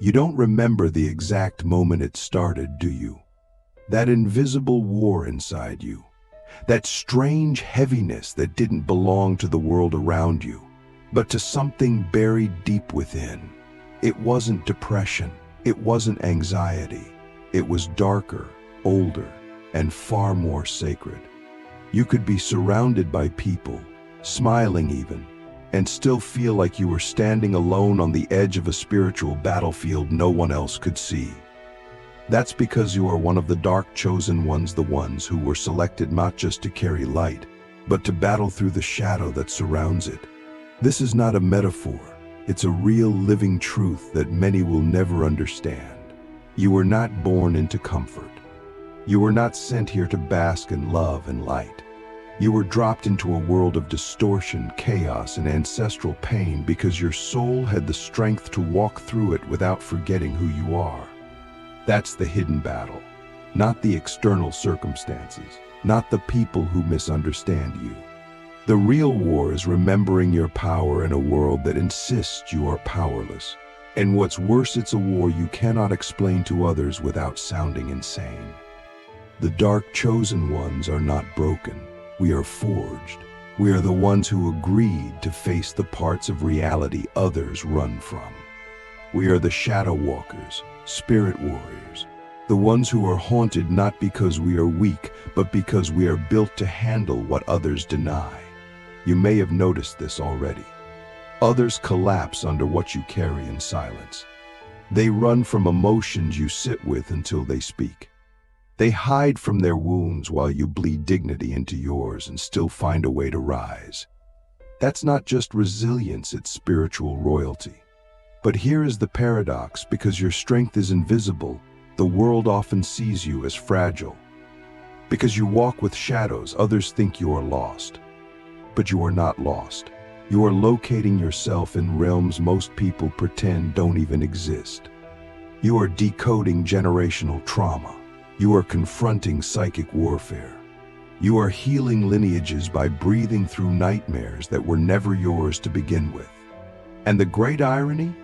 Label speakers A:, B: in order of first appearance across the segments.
A: You don't remember the exact moment it started, do you? That invisible war inside you, that strange heaviness that didn't belong to the world around you, but to something buried deep within. It wasn't depression, it wasn't anxiety. It was darker, older, and far more sacred. You could be surrounded by people, smiling even, and still feel like you were standing alone on the edge of a spiritual battlefield no one else could see. That's because you are one of the dark chosen ones, the ones who were selected not just to carry light, but to battle through the shadow that surrounds it. This is not a metaphor, it's a real living truth that many will never understand. You were not born into comfort. You were not sent here to bask in love and light. You were dropped into a world of distortion, chaos, and ancestral pain because your soul had the strength to walk through it without forgetting who you are. That's the hidden battle, not the external circumstances, not the people who misunderstand you. The real war is remembering your power in a world that insists you are powerless. And what's worse, it's a war you cannot explain to others without sounding insane. The dark chosen ones are not broken. We are forged. We are the ones who agreed to face the parts of reality others run from. We are the shadow walkers, spirit warriors, the ones who are haunted not because we are weak, but because we are built to handle what others deny. You may have noticed this already. Others collapse under what you carry in silence. They run from emotions you sit with until they speak. They hide from their wounds while you bleed dignity into yours and still find a way to rise. That's not just resilience, it's spiritual royalty. But here is the paradox: because your strength is invisible, the world often sees you as fragile. Because you walk with shadows, others think you are lost. But you are not lost. You are locating yourself in realms most people pretend don't even exist. You are decoding generational trauma. You are confronting psychic warfare. You are healing lineages by breathing through nightmares that were never yours to begin with. And the great irony?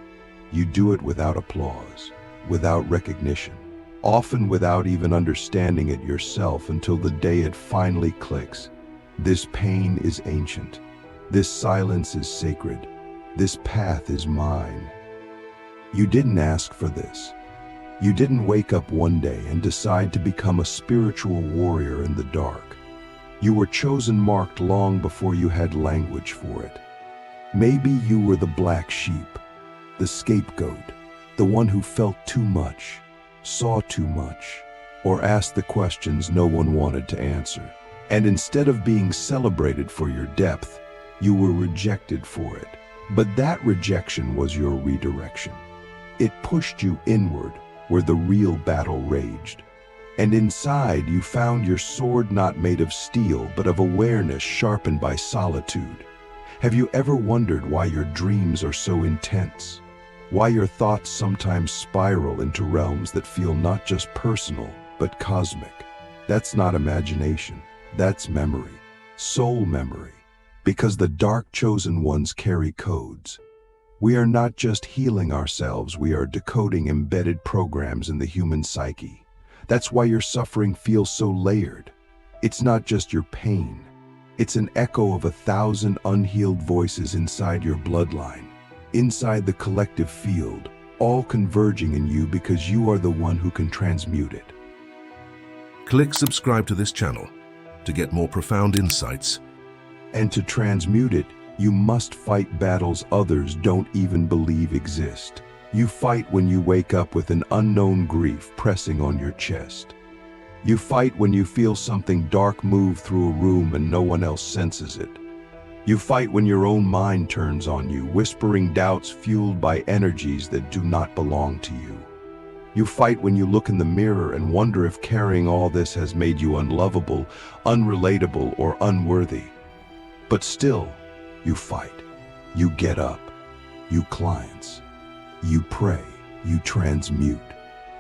A: You do it without applause, without recognition, often without even understanding it yourself until the day it finally clicks. This pain is ancient. This silence is sacred. This path is mine. You didn't ask for this. You didn't wake up one day and decide to become a spiritual warrior in the dark. You were chosen, marked long before you had language for it. Maybe you were the black sheep, the scapegoat, the one who felt too much, saw too much, or asked the questions no one wanted to answer. And instead of being celebrated for your depth, you were rejected for it. But that rejection was your redirection. It pushed you inward, where the real battle raged. And inside you found your sword, not made of steel, but of awareness sharpened by solitude. Have you ever wondered why your dreams are so intense? Why your thoughts sometimes spiral into realms that feel not just personal, but cosmic? That's not imagination. That's memory, soul memory, because the dark chosen ones carry codes. We are not just healing ourselves, we are decoding embedded programs in the human psyche. That's why your suffering feels so layered. It's not just your pain. It's an echo of 1,000 unhealed voices inside your bloodline, inside the collective field, all converging in you because you are the one who can transmute it.
B: Click subscribe to this channel to get more profound insights.
A: And to transmute it, you must fight battles others don't even believe exist. You fight when you wake up with an unknown grief pressing on your chest. You fight when you feel something dark move through a room and no one else senses it. You fight when your own mind turns on you, whispering doubts fueled by energies that do not belong to you. You fight when you look in the mirror and wonder if carrying all this has made you unlovable, unrelatable, or unworthy. But still, you fight. You get up. You cleanse. You pray. You transmute.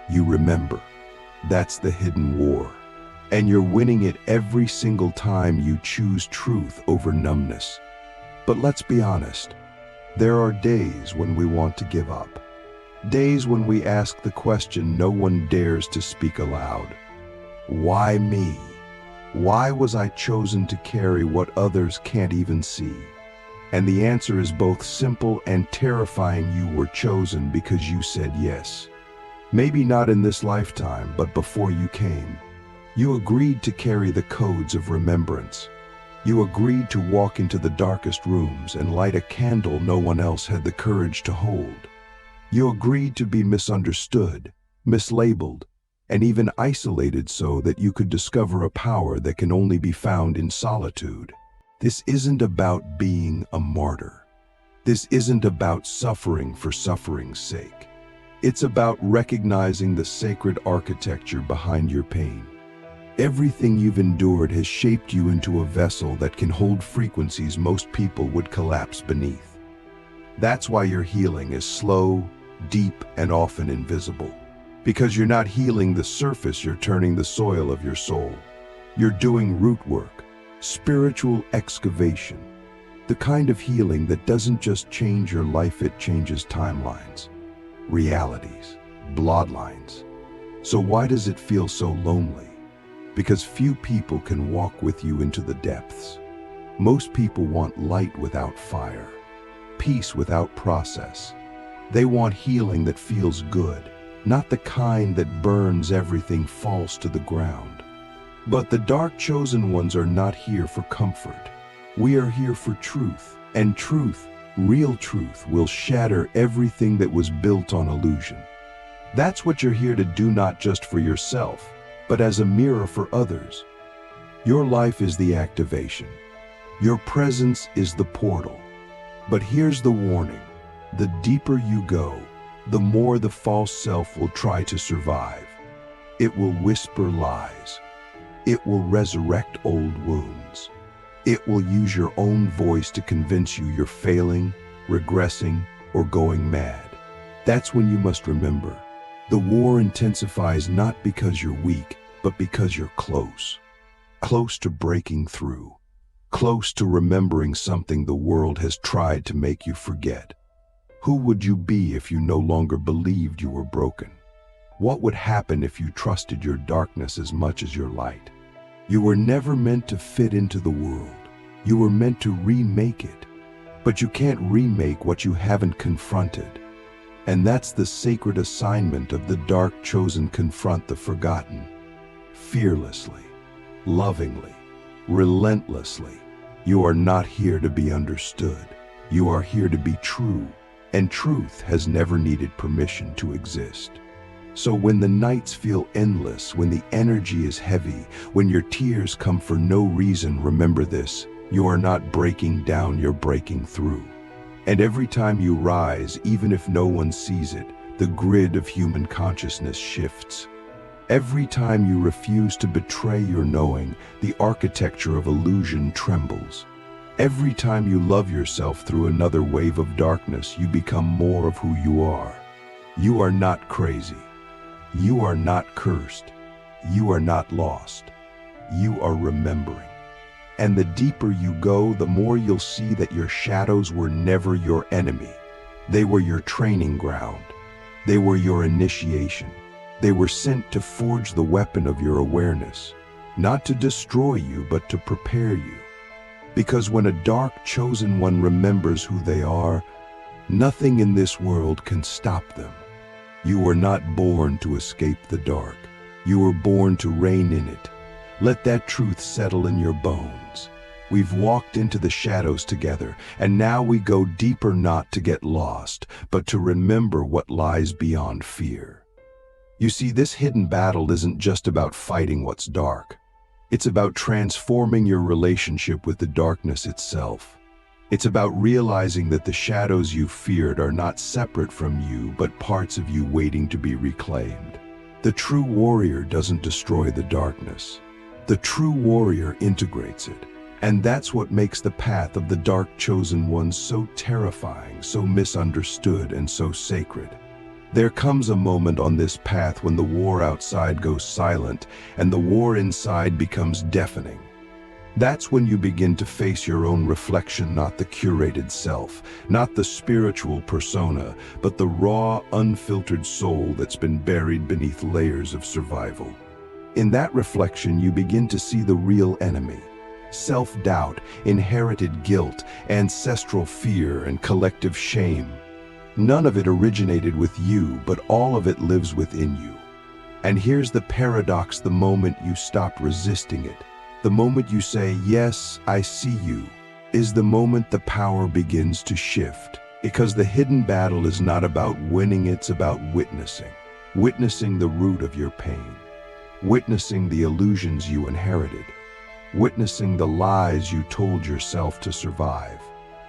A: You remember. That's the hidden war. And you're winning it every single time you choose truth over numbness. But let's be honest. There are days when we want to give up. Days when we ask the question no one dares to speak aloud. Why me? Why was I chosen to carry what others can't even see? And the answer is both simple and terrifying. You were chosen because you said yes. Maybe not in this lifetime, but before you came. You agreed to carry the codes of remembrance. You agreed to walk into the darkest rooms and light a candle no one else had the courage to hold. You agreed to be misunderstood, mislabeled, and even isolated so that you could discover a power that can only be found in solitude. This isn't about being a martyr. This isn't about suffering for suffering's sake. It's about recognizing the sacred architecture behind your pain. Everything you've endured has shaped you into a vessel that can hold frequencies most people would collapse beneath. That's why your healing is slow, deep, and often invisible. Because you're not healing the surface, you're turning the soil of your soul. You're doing root work, spiritual excavation, the kind of healing that doesn't just change your life, it changes timelines, realities, bloodlines. So why does it feel so lonely? Because few people can walk with you into the depths. Most people want light without fire, peace without process. They want healing that feels good, not the kind that burns everything falls to the ground. But the dark chosen ones are not here for comfort. We are here for truth, and truth, real truth, will shatter everything that was built on illusion. That's what you're here to do, not just for yourself, but as a mirror for others. Your life is the activation. Your presence is the portal. But here's the warning. The deeper you go, the more the false self will try to survive. It will whisper lies. It will resurrect old wounds. It will use your own voice to convince you you're failing, regressing, or going mad. That's when you must remember. The war intensifies not because you're weak, but because you're close. Close to breaking through. Close to remembering something the world has tried to make you forget. Who would you be if you no longer believed you were broken? What would happen if you trusted your darkness as much as your light? You were never meant to fit into the world. You were meant to remake it. But you can't remake what you haven't confronted. And that's the sacred assignment of the dark chosen. Confront the forgotten. Fearlessly, lovingly, relentlessly. You are not here to be understood. You are here to be true. And truth has never needed permission to exist. So when the nights feel endless, when the energy is heavy, when your tears come for no reason, remember this: you are not breaking down, you're breaking through. And every time you rise, even if no one sees it, the grid of human consciousness shifts. Every time you refuse to betray your knowing, the architecture of illusion trembles. Every time you love yourself through another wave of darkness, you become more of who you are. You are not crazy. You are not cursed. You are not lost. You are remembering. And the deeper you go, the more you'll see that your shadows were never your enemy. They were your training ground. They were your initiation. They were sent to forge the weapon of your awareness, not to destroy you, but to prepare you. Because when a dark chosen one remembers who they are, nothing in this world can stop them. You were not born to escape the dark. You were born to reign in it. Let that truth settle in your bones. We've walked into the shadows together, and now we go deeper, not to get lost, but to remember what lies beyond fear. You see, this hidden battle isn't just about fighting what's dark. It's about transforming your relationship with the darkness itself. It's about realizing that the shadows you feared are not separate from you, but parts of you waiting to be reclaimed. The true warrior doesn't destroy the darkness. The true warrior integrates it. And that's what makes the path of the dark chosen one so terrifying, so misunderstood, and so sacred. There comes a moment on this path when the war outside goes silent and the war inside becomes deafening. That's when you begin to face your own reflection, not the curated self, not the spiritual persona, but the raw, unfiltered soul that's been buried beneath layers of survival. In that reflection, you begin to see the real enemy. Self-doubt, inherited guilt, ancestral fear, and collective shame. None of it originated with you, but all of it lives within you. And here's the paradox: the moment you stop resisting it, the moment you say, "Yes, I see you," is the moment the power begins to shift. Because the hidden battle is not about winning, it's about witnessing. Witnessing the root of your pain. Witnessing the illusions you inherited. Witnessing the lies you told yourself to survive.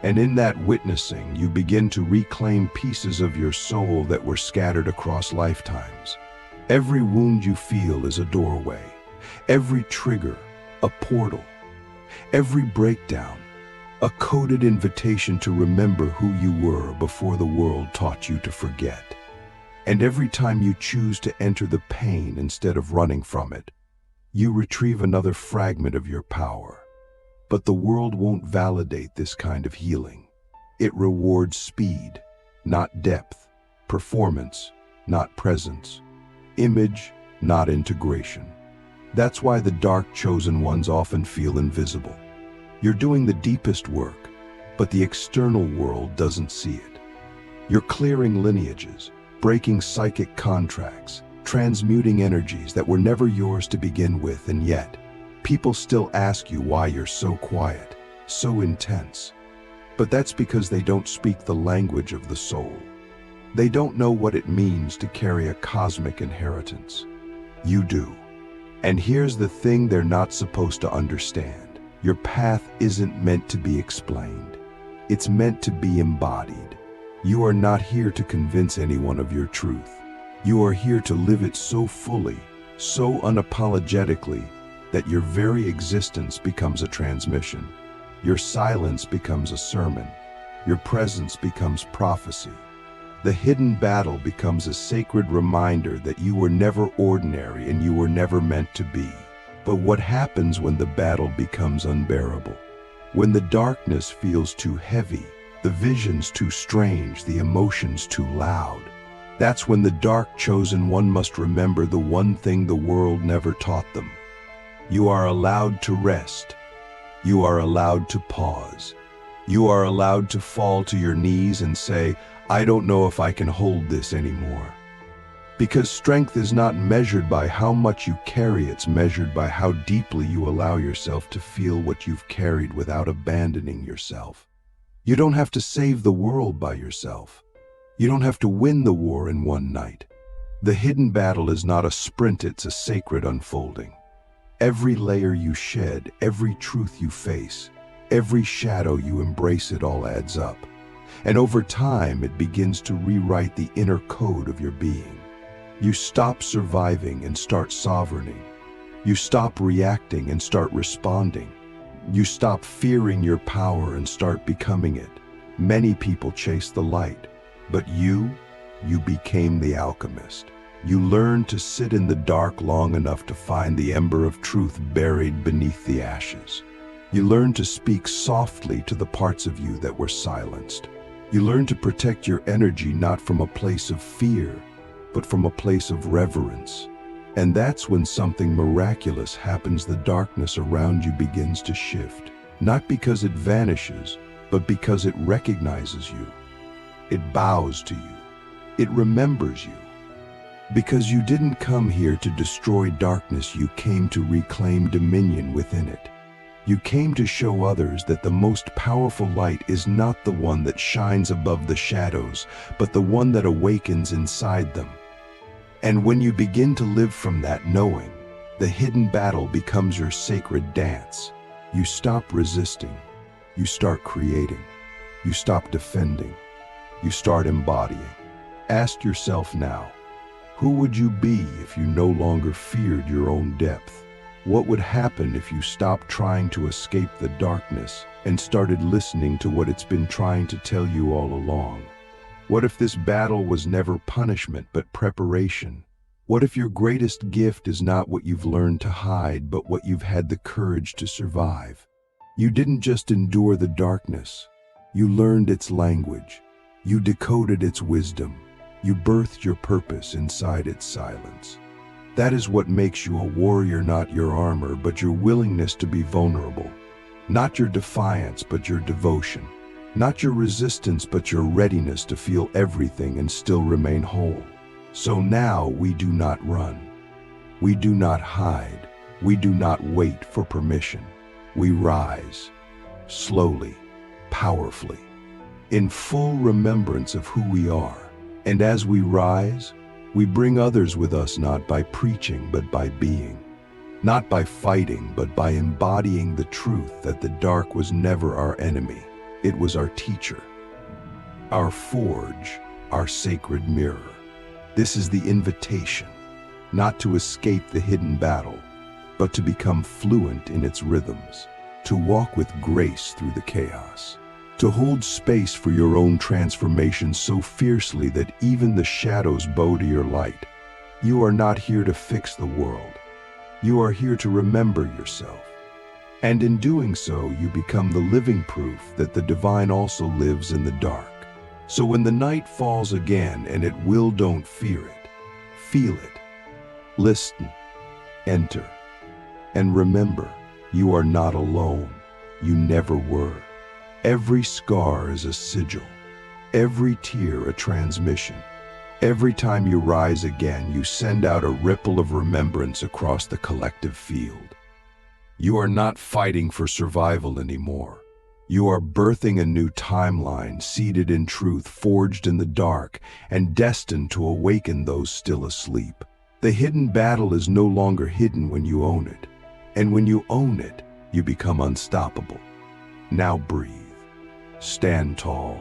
A: And in that witnessing, you begin to reclaim pieces of your soul that were scattered across lifetimes. Every wound you feel is a doorway. Every trigger, a portal. Every breakdown, a coded invitation to remember who you were before the world taught you to forget. And every time you choose to enter the pain instead of running from it, you retrieve another fragment of your power. But the world won't validate this kind of healing. It rewards speed, not depth; performance, not presence; image, not integration. That's why the dark chosen ones often feel invisible. You're doing the deepest work, but the external world doesn't see it. You're clearing lineages, breaking psychic contracts, transmuting energies that were never yours to begin with, and yet, people still ask you why you're so quiet, so intense. But that's because they don't speak the language of the soul. They don't know what it means to carry a cosmic inheritance. You do. And here's the thing they're not supposed to understand. Your path isn't meant to be explained. It's meant to be embodied. You are not here to convince anyone of your truth. You are here to live it so fully, so unapologetically, that your very existence becomes a transmission. Your silence becomes a sermon. Your presence becomes prophecy. The hidden battle becomes a sacred reminder that you were never ordinary and you were never meant to be. But what happens when the battle becomes unbearable? When the darkness feels too heavy, the visions too strange, the emotions too loud. That's when the dark chosen one must remember the one thing the world never taught them. You are allowed to rest. You are allowed to pause. You are allowed to fall to your knees and say, "I don't know if I can hold this anymore." Because strength is not measured by how much you carry, it's measured by how deeply you allow yourself to feel what you've carried without abandoning yourself. You don't have to save the world by yourself. You don't have to win the war in one night. The hidden battle is not a sprint, it's a sacred unfolding. Every layer you shed, every truth you face, every shadow you embrace, it all adds up. And over time, it begins to rewrite the inner code of your being. You stop surviving and start sovereignty. You stop reacting and start responding. You stop fearing your power and start becoming it. Many people chase the light, but you became the alchemist. You learned to sit in the dark long enough to find the ember of truth buried beneath the ashes. You learned to speak softly to the parts of you that were silenced. You learned to protect your energy not from a place of fear, but from a place of reverence. And that's when something miraculous happens. The darkness around you begins to shift, not because it vanishes, but because it recognizes you. It bows to you. It remembers you. Because you didn't come here to destroy darkness, you came to reclaim dominion within it. You came to show others that the most powerful light is not the one that shines above the shadows, but the one that awakens inside them. And when you begin to live from that knowing, the hidden battle becomes your sacred dance. You stop resisting. You start creating. You stop defending. You start embodying. Ask yourself now, who would you be if you no longer feared your own depth? What would happen if you stopped trying to escape the darkness and started listening to what it's been trying to tell you all along? What if this battle was never punishment but preparation? What if your greatest gift is not what you've learned to hide, but what you've had the courage to survive? You didn't just endure the darkness. You learned its language. You decoded its wisdom. You birthed your purpose inside its silence. That is what makes you a warrior, not your armor, but your willingness to be vulnerable. Not your defiance, but your devotion. Not your resistance, but your readiness to feel everything and still remain whole. So now we do not run. We do not hide. We do not wait for permission. We rise, slowly, powerfully, in full remembrance of who we are. And as we rise, we bring others with us, not by preaching, but by being. Not by fighting, but by embodying the truth that the dark was never our enemy. It was our teacher, our forge, our sacred mirror. This is the invitation, not to escape the hidden battle, but to become fluent in its rhythms, to walk with grace through the chaos, to hold space for your own transformation so fiercely that even the shadows bow to your light. You are not here to fix the world. You are here to remember yourself. And in doing so, you become the living proof that the divine also lives in the dark. So when the night falls again, and it will, don't fear it. Feel it. Listen. Enter. And remember, you are not alone. You never were. Every scar is a sigil. Every tear a transmission. Every time you rise again, you send out a ripple of remembrance across the collective field. You are not fighting for survival anymore. You are birthing a new timeline, seated in truth, forged in the dark, and destined to awaken those still asleep. The hidden battle is no longer hidden when you own it. And when you own it, you become unstoppable. Now breathe, stand tall,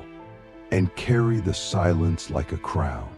A: and carry the silence like a crown.